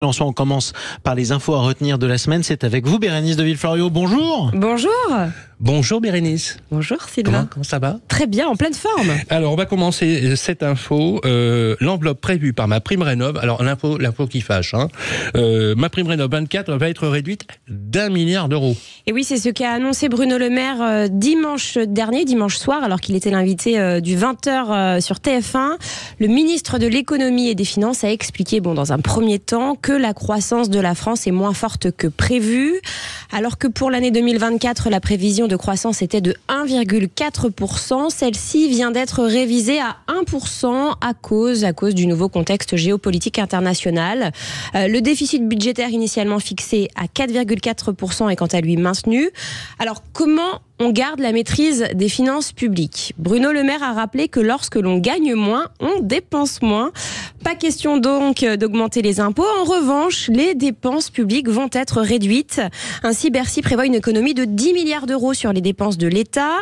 On commence par les infos à retenir de la semaine. C'est avec vous, Bérénice de Villefloriot. Bonjour. Bonjour. Bonjour Bérénice. Bonjour Sylvain. Comment ça va? Très bien, en pleine forme. Alors on va commencer cette info. L'enveloppe prévue par MaPrimeRénov'. Alors l'info qui fâche. MaPrimeRénov' 24 va être réduite d'1 milliard d'euros. Et oui, c'est ce qu'a annoncé Bruno Le Maire dimanche soir, alors qu'il était l'invité du 20h sur TF1. Le ministre de l'économie et des finances a expliqué, dans un premier temps, que la croissance de la France est moins forte que prévu. Alors que pour l'année 2024, la prévision de croissance était de 1,4%. Celle-ci vient d'être révisée à 1% à cause du nouveau contexte géopolitique international. Le déficit budgétaire initialement fixé à 4,4% est quant à lui maintenu. Alors comment on garde la maîtrise des finances publiques? Bruno Le Maire a rappelé que lorsque l'on gagne moins, on dépense moins. Pas question donc d'augmenter les impôts. En revanche, les dépenses publiques vont être réduites. Ainsi, Bercy prévoit une économie de 10 milliards d'euros sur les dépenses de l'État.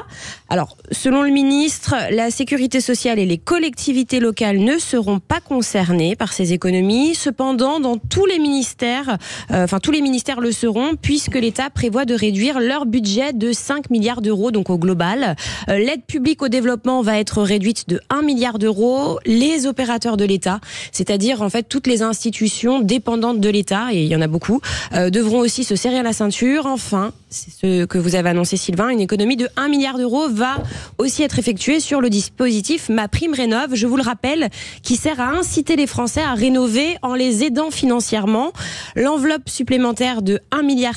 Alors, selon le ministre, la sécurité sociale et les collectivités locales ne seront pas concernées par ces économies. Cependant, dans tous les ministères le seront, puisque l'État prévoit de réduire leur budget de 5 milliards d'euros, donc au global. L'aide publique au développement va être réduite de 1 milliard d'euros. Les opérateurs de l'État, c'est-à-dire en fait toutes les institutions dépendantes de l'État, et il y en a beaucoup, devront aussi se serrer la ceinture. Enfin, c'est ce que vous avez annoncé Sylvain, une économie de 1 milliard d'euros va aussi être effectuée sur le dispositif MaPrimeRénov', je vous le rappelle, qui sert à inciter les Français à rénover en les aidant financièrement. L'enveloppe supplémentaire de 1,6 milliard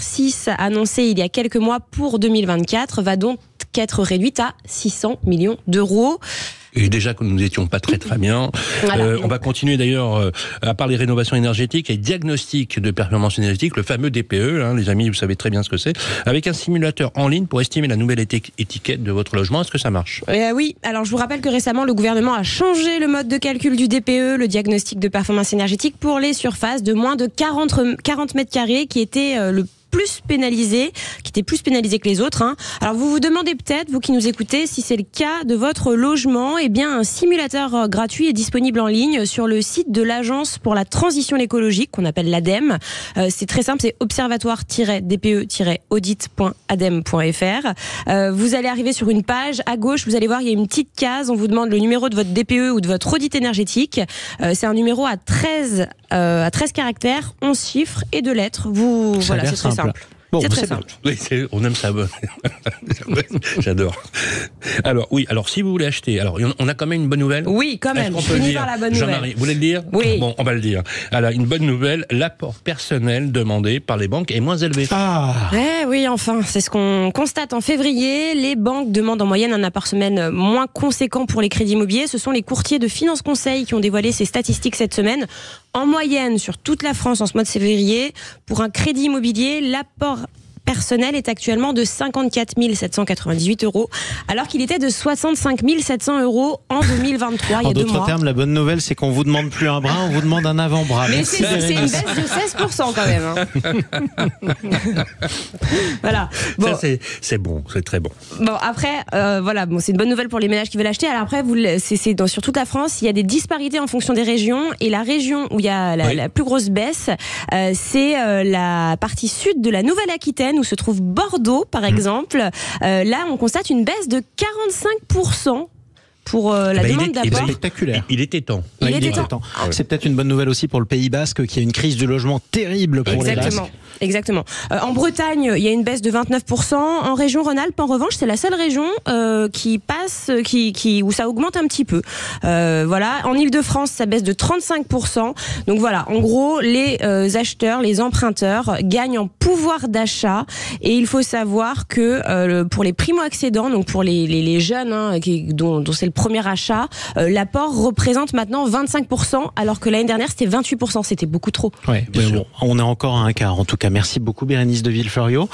annoncée il y a quelques mois pour 2024 va donc être réduite à 600 millions d'euros. Et déjà que nous n'étions pas très bien. Voilà. On va continuer d'ailleurs à parler rénovation énergétique et diagnostic de performance énergétique, le fameux DPE, les amis, vous savez très bien ce que c'est, avec un simulateur en ligne pour estimer la nouvelle étiquette de votre logement. Est-ce que ça marche? Oui, alors je vous rappelle que récemment le gouvernement a changé le mode de calcul du DPE, le diagnostic de performance énergétique, pour les surfaces de moins de 40 mètres carrés qui étaient qui était plus pénalisé que les autres. Alors vous vous demandez peut-être, vous qui nous écoutez, si c'est le cas de votre logement. Eh bien, un simulateur gratuit est disponible en ligne sur le site de l'Agence pour la transition écologique, qu'on appelle l'ADEME. C'est très simple, c'est observatoire-dpe-audit.adem.fr. Vous allez arriver sur une page, à gauche, vous allez voir, il y a une petite case, on vous demande le numéro de votre DPE ou de votre audit énergétique. C'est un numéro à 13 caractères, 11 chiffres et 2 lettres. Voilà, c'est très simple. Bon, c'est très simple. Oui, on aime ça. J'adore. Alors si vous voulez acheter, on a quand même une bonne nouvelle. Oui, quand même. Je finis par la bonne nouvelle. Jean-Marie, vous voulez le dire? Oui. Bon, on va le dire. Alors, une bonne nouvelle, l'apport personnel demandé par les banques est moins élevé. Oui, enfin, c'est ce qu'on constate en février. Les banques demandent en moyenne un apport semaine moins conséquent pour les crédits immobiliers. Ce sont les courtiers de Finance Conseil qui ont dévoilé ces statistiques cette semaine. En moyenne, sur toute la France en ce mois de février, pour un crédit immobilier, l'apport personnel est actuellement de 54 798 €, alors qu'il était de 65 700 € en 2023, il y a 2 mois. En d'autres termes, la bonne nouvelle, c'est qu'on ne vous demande plus un bras, on vous demande un avant-bras. Mais c'est une baisse de 16% quand même. Voilà. Bon. Ça, c'est bon, c'est très bon. Bon, après, c'est une bonne nouvelle pour les ménages qui veulent acheter. Alors après, sur toute la France, il y a des disparités en fonction des régions. Et la région où il y a la plus grosse baisse, c'est la partie sud de la Nouvelle-Aquitaine, où se trouve Bordeaux, par exemple. Là, on constate une baisse de 45% pour la demande d'apport. Spectaculaire. Il était temps. Il était temps. C'est peut-être une bonne nouvelle aussi pour le Pays Basque, qui a une crise du logement terrible pour les Basques. Exactement. En Bretagne, il y a une baisse de 29%. En région Rhône-Alpes, en revanche, c'est la seule région où ça augmente un petit peu. En Île-de-France, ça baisse de 35%. Donc voilà, en gros, les acheteurs, les emprunteurs gagnent en pouvoir d'achat. Et il faut savoir que pour les primo-accédants, donc pour les jeunes dont c'est le premier achat, l'apport représente maintenant 25%, alors que l'année dernière, c'était 28%. C'était beaucoup trop. On est encore à un quart, en tout cas. Merci beaucoup, Bérénice de Villefloriot.